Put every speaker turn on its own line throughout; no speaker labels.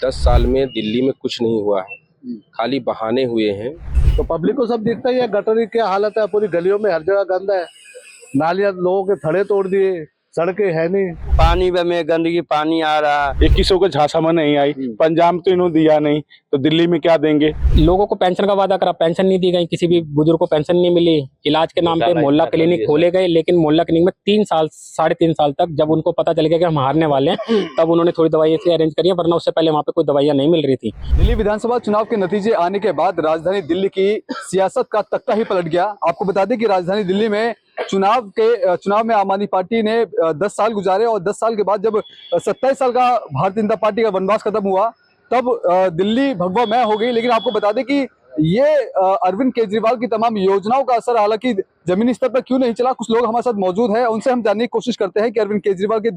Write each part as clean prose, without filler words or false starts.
10 साल में दिल्ली में कुछ नहीं हुआ है, खाली बहाने हुए हैं।
तो पब्लिक को सब दिखता ही है, गटर की क्या हालत है, पूरी गलियों में हर जगह गंद है, नालियां लोगों के थड़े तोड़ दिए, सड़कें है नहीं,
पानी में गंदगी पानी आ रहा।
2100 का झांसा में नहीं आई, पंजाब तो इन्होंने दिया नहीं, तो दिल्ली में क्या देंगे।
लोगों को पेंशन का वादा करा, पेंशन नहीं दी गई, किसी भी बुजुर्ग को पेंशन नहीं मिली। इलाज के नाम पे मोहल्ला क्लिनिक खोले गए, लेकिन मोहल्ला क्लिनिक में 3 साल 3.5 साल तक, जब उनको पता चल गया कि हम हारने वाले हैं, तब उन्होंने थोड़ी दवाइयां से अरेंज करी, वरना उससे पहले वहाँ पे कोई दवाइयां नहीं मिल रही थी।
दिल्ली विधानसभा चुनाव के नतीजे आने के बाद राजधानी दिल्ली की सियासत का तख्ता ही पलट गया। आपको बता दें कि राजधानी दिल्ली में चुनाव में आम आदमी पार्टी ने 10 साल गुजारे और 10 साल के बाद जब 27 साल का भारतीय जनता पार्टी का वनवास खत्म हुआ, तब दिल्ली भगवामय हो गई। लेकिन आपको बता दें कि ये अरविंद केजरीवाल की तमाम योजनाओं का असर हालांकि जमीनी स्तर पर क्यों नहीं चला। कुछ लोग हमारे साथ मौजूद हैं, उनसे हम जानने की कोशिश करते हैं कि अरविंद केजरीवाल के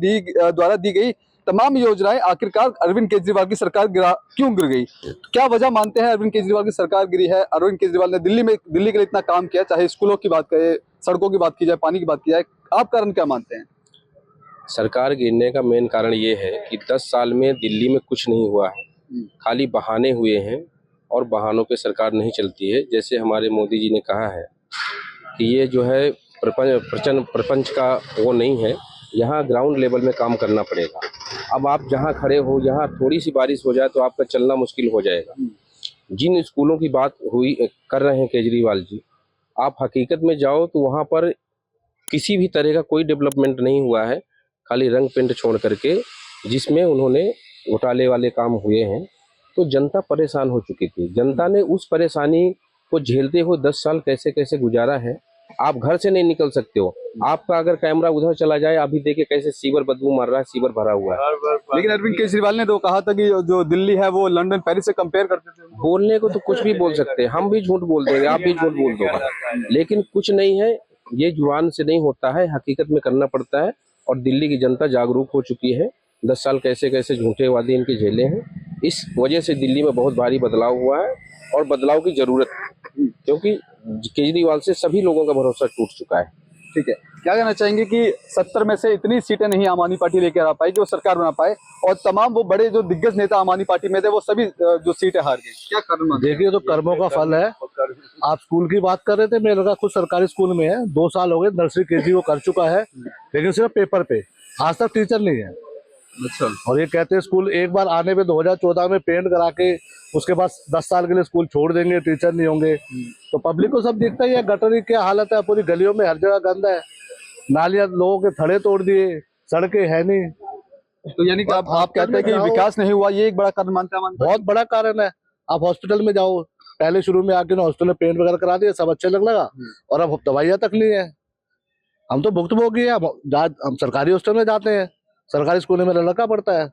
द्वारा दी गई तमाम योजनाएं आखिरकार अरविंद केजरीवाल की सरकार क्यों गिर गई, क्या वजह मानते हैं अरविंद केजरीवाल की सरकार गिरी है। अरविंद केजरीवाल ने दिल्ली के लिए इतना काम किया, चाहे स्कूलों की बात करें, सड़कों की बात की जाए, पानी की बात की जाए, आप कारण क्या मानते हैं।
सरकार गिरने का मेन कारण ये है कि 10 साल में दिल्ली में कुछ नहीं हुआ है, खाली बहाने हुए हैं और बहानों पे सरकार नहीं चलती है। जैसे हमारे मोदी जी ने कहा है कि ये जो है प्रपंच का वो नहीं है, यहाँ ग्राउंड लेवल में काम करना पड़ेगा। अब आप जहाँ खड़े हो, यहाँ थोड़ी सी बारिश हो जाए तो आपका चलना मुश्किल हो जाएगा। जिन स्कूलों की बात कर रहे हैं केजरीवाल जी, आप हकीकत में जाओ तो वहाँ पर किसी भी तरह का कोई डेवलपमेंट नहीं हुआ है, खाली रंग पेंट छोड़ करके, जिसमें उन्होंने घोटाले वाले काम हुए हैं। तो जनता परेशान हो चुकी थी। जनता ने उस परेशानी को झेलते हुए 10 साल कैसे कैसे गुजारा है। आप घर से नहीं निकल सकते हो, आपका अगर कैमरा उधर चला जाए, अभी देखिए कैसे सीवर बदबू मार रहा है, सीवर भरा हुआ है।
लेकिन अरविंद केजरीवाल ने तो कहा था कि जो दिल्ली है वो लंदन पेरिस से कंपेयर करते थे।
बोलने को तो कुछ भी बोल सकते हैं, हम भी झूठ बोल देंगे, आप भी झूठ बोल दोगे, लेकिन कुछ नहीं है, ये जुबान से नहीं होता है, हकीकत में करना पड़ता है। और दिल्ली की जनता जागरूक हो चुकी है। 10 साल कैसे कैसे झूठे वादे इनके झेले हैं, इस वजह से दिल्ली में बहुत भारी बदलाव हुआ है और बदलाव की जरूरत है, क्योंकि केजरीवाल से सभी लोगों का भरोसा टूट चुका है।
ठीक है, क्या कहना चाहेंगे कि 70 में से इतनी सीटें नहीं आम आदमी पार्टी लेकर आ पाई कि वो सरकार बना पाए, और तमाम वो बड़े जो दिग्गज नेता आम आदमी पार्टी में थे वो सभी जो सीटें हार गई, क्या कारण मानते हैं?
देखिए तो कर्मों का फल है। आप स्कूल की बात कर रहे थे, मेरे लड़का खुद सरकारी स्कूल में है, 2 साल हो गए, नर्सरी केजी वो कर चुका है, लेकिन सिर्फ पेपर पे, आज तक टीचर नहीं है।
अच्छा।
और ये कहते हैं स्कूल एक बार आने पे 2014 में पेंट करा के उसके बाद 10 साल के लिए स्कूल छोड़ देंगे, टीचर नहीं होंगे। तो पब्लिक को सब दिखता ही है, गटर की क्या हालत है, पूरी गलियों में हर जगह गंद है, नालियां लोगों के थड़े तोड़ दिए, सड़कें है नहीं।
तो यानी कि आप कहते हैं कि विकास नहीं हुआ, ये एक बड़ा कारण मानते हैं?
बहुत बड़ा कारण है। आप हॉस्पिटल में जाओ, पहले शुरू में आके हॉस्पिटल में पेंट वगैरह करा दिया, सब अच्छे लगने लगा, और अब दवाइयां तक नहीं है। हम तो भुक्तभोगी है, हम सरकारी हॉस्पिटल में जाते हैं, सरकारी स्कूल में मेरा लड़का पढ़ता है।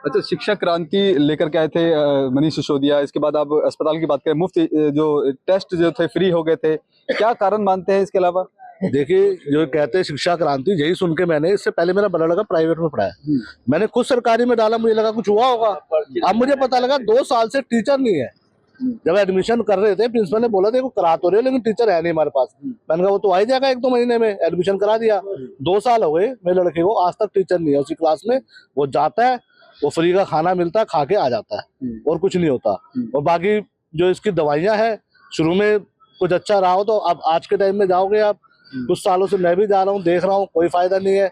अच्छा, शिक्षा क्रांति लेकर के आए थे मनीष सिसोदिया, इसके बाद आप अस्पताल की बात करें, मुफ्त जो टेस्ट जो थे फ्री हो गए थे, क्या कारण मानते हैं इसके अलावा?
देखिए, जो कहते हैं शिक्षा क्रांति, यही सुन के मैंने, इससे पहले मेरा बड़ा लड़का प्राइवेट में पढ़ा है, मैंने खुद सरकारी में डाला, मुझे लगा कुछ हुआ होगा। अब मुझे पता लगा 2 साल से टीचर नहीं है। जब एडमिशन कर रहे थे, प्रिंसिपल ने बोला देखो करा तो रहे हो, लेकिन टीचर है नहीं हमारे पास। मैंने कहा वो तो आ ही जाएगा 1-2 महीने में, एडमिशन करा दिया। 2 साल हो गए मेरे लड़के को, आज तक टीचर नहीं है उसी क्लास में। वो जाता है, वो फ्री का खाना मिलता है, खा के आ जाता है, और कुछ नहीं होता। और बाकी जो इसकी दवाइयां हैं, शुरू में कुछ अच्छा रहा हो, तो अब आज के टाइम में जाओगे आप, कुछ सालों से मैं भी जा रहा हूँ, देख रहा हूँ, कोई फायदा नहीं है,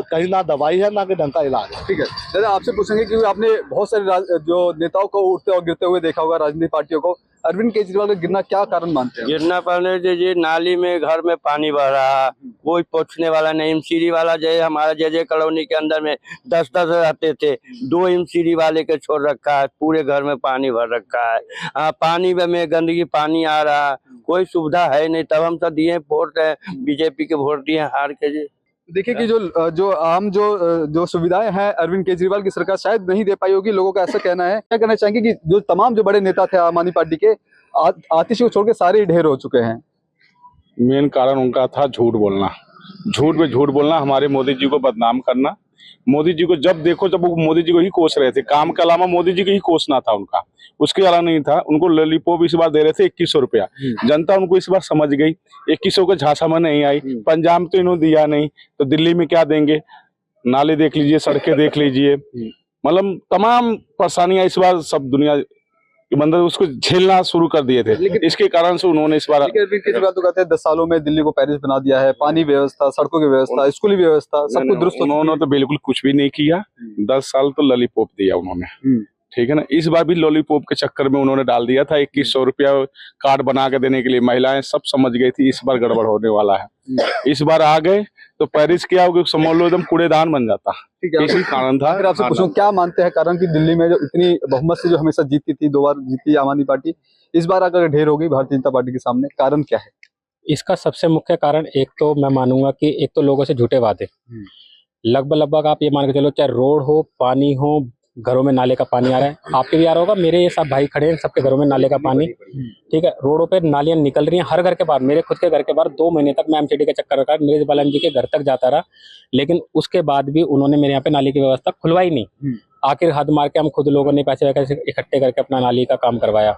कहीं ना दवाई है ना कि ढंग का इलाज है।
ठीक है, दादा आपसे पूछेंगे कि आपने बहुत सारे जो नेताओं को उठते और गिरते हुए देखा होगा, राजनीतिक पार्टियों को, अरविंद केजरीवाल का गिरना क्या कारण मानते हैं?
गिरना पड़ने से नाली में घर में पानी बह रहा, कोई पूछने वाला नहीं। एमसीडी वाला जय हमारा जय कॉलोनी के अंदर में 10-10 रहते थे, 2 एमसीडी वाले के छोड़ रखा है, पूरे घर में पानी भर रखा है। पानी में गंदगी पानी आ रहा, कोई सुविधा है नहीं। तब हम तो दिए वोट, बीजेपी के वोट दिए, हार के जी।
देखिए कि जो सुविधाएं हैं अरविंद केजरीवाल की सरकार शायद नहीं दे पाई होगी, लोगों का ऐसा कहना है। क्या कहना चाहेंगे कि जो तमाम जो बड़े नेता थे आम आदमी पार्टी के, आतिशी को छोड़ के सारे ही ढेर हो चुके हैं?
मेन कारण उनका था झूठ बोलना, झूठ पे झूठ बोलना, हमारे मोदी जी को बदनाम करना। मोदी जी को जब देखो तब वो मोदी जी को ही कोस रहे थे, काम के अलावा मोदी जी को ही कोसना था उनका, उसके अलावा नहीं था। उनको लॉलीपॉप इस बार दे रहे थे 2100 रुपया, जनता उनको इस बार समझ गई। 2100 का झांसा में नहीं आई, पंजाब तो इन्होंने दिया नहीं, तो दिल्ली में क्या देंगे। नाले देख लीजिए, सड़कें देख लीजिए, मतलब तमाम परेशानियां इस बार सब दुनिया मतलब उसको झेलना शुरू कर दिए थे। इसके कारण से उन्होंने इस बार
अरविंद केजरीवाल तो कहते हैं 10 सालों में दिल्ली को पेरिस बना दिया है, पानी व्यवस्था, सड़कों की व्यवस्था, स्कूली व्यवस्था सब कुछ दुरुस्त हो चुकी है।
उन्होंने तो बिल्कुल कुछ भी नहीं किया। 10 साल तो लॉलीपॉप दिया उन्होंने, ठीक है ना। इस बार भी लॉलीपॉप के चक्कर में उन्होंने डाल दिया था 2100 रुपया कार्ड बना के देने के लिए। महिलाएं सब समझ गई थी इस बार गड़बड़ होने वाला है। इस बार आ गए तो पेरिस क्या होगा, समझ लो एकदम कूड़ेदान बन जाता। इसी कारण था।
अगर आपसे पूछूं क्या मानते हैं कारण कि दिल्ली में जो इतनी बहुमत से जो हमेशा जीतती थी, 2 बार जीती आम आदमी पार्टी, इस बार अगर ढेर होगी भारतीय जनता पार्टी के सामने, कारण क्या है?
इसका सबसे मुख्य कारण एक तो मैं मानूंगा कि एक तो लोगों से झूठे वादे। लगभग आप ये मान के चलो, चाहे रोड हो, पानी हो, घरों में नाले का पानी आ रहा है, आपके भी आ रहा होगा, मेरे ये सब भाई खड़े हैं, सबके घरों में नाले का पानी, ठीक है। रोडों पे नालियां निकल रही हैं हर घर के बाहर। मेरे खुद के घर के बाहर 2 महीने तक मैं एमसीडी के चक्कर रखा, मेरे बालन जी के घर तक जाता रहा, लेकिन उसके बाद भी उन्होंने मेरे यहाँ पे नाली की व्यवस्था खुलवाई नहीं। आखिर हद मार के हम खुद लोगों ने पैसे वैसे इकट्ठे करके अपना नाली का काम करवाया।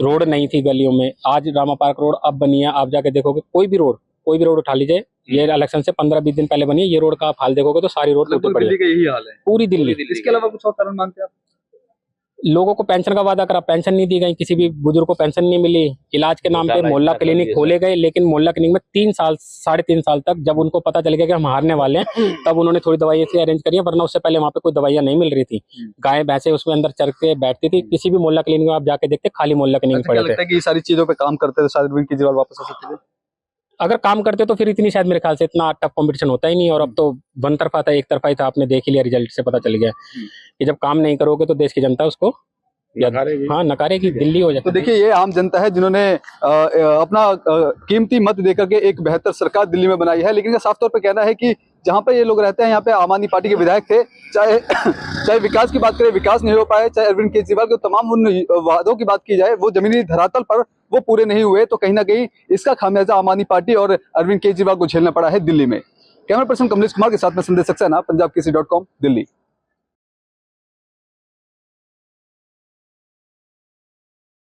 रोड नहीं थी गलियों में, आज रामा पार्क रोड अब बनी है। आप जाके देखोगे कोई भी रोड उठा लीजिए, ये इलेक्शन से 15-20 दिन पहले बनी है, ये रोड का आप हाल देखोगे तो सारी रोड टूटी पड़ी है।
दिल्ली का यही हाल है,
पूरी दिल्ली।
इसके अलावा कुछ और कारण मानते हैं आप?
लोगों को पेंशन का वादा करा, पेंशन नहीं दी गई, किसी भी बुजुर्ग को पेंशन नहीं मिली। इलाज के नाम पे मोहल्ला क्लिनिक खोले गए, लेकिन मोहल्ला क्लिनिक में 3 साल 3.5 साल तक जब उनको पता चल गया कि हम हारने वाले हैं, तब उन्होंने थोड़ी दवाइयां से अरेंज करी, वरना उससे पहले वहाँ पे कोई दवाइयां नहीं मिल रही थी। गाय भैंसे उसमें अंदर चर के बैठती थी। किसी भी मोहल्ला क्लिनिक में आप जाके देखते खाली मोहल्ला क्लिनिक पड़े थे।
कि ये सारी चीजों पे काम करते थे शायद अरविंद केजरीवाल वापस आ सकते थे।
अगर काम करते तो फिर इतनी शायद मेरे ख्याल से इतना टफ कंपटीशन होता ही नहीं। और अब तो वन तरफा था, एक तरफा ही था। आपने देख ही लिया, रिजल्ट से पता चल गया कि जब काम नहीं करोगे तो देश की जनता उसको नकारेगी, दिल्ली हो जाए।
तो देखिए ये आम जनता है जिन्होंने अपना कीमती मत देकर के एक बेहतर सरकार दिल्ली में बनाई है, लेकिन इनका साफ तौर पे कहना है कि जहां पे ये लोग रहते हैं यहाँ पे आम आदमी पार्टी के विधायक थे, चाहे विकास की बात करें विकास नहीं हो पाए, चाहे अरविंद केजरीवाल के तमाम उन वादों की बात की जाए वो जमीनी धरातल पर वो पूरे नहीं हुए। तो कहीं ना कहीं इसका खामियाजा आम आदमी पार्टी और अरविंद केजरीवाल को झेलना पड़ा है दिल्ली में। कैमरा पर्सन कमलेश कुमार के साथ में संदेश सक्सेना, पंजाब केसरी.com, दिल्ली।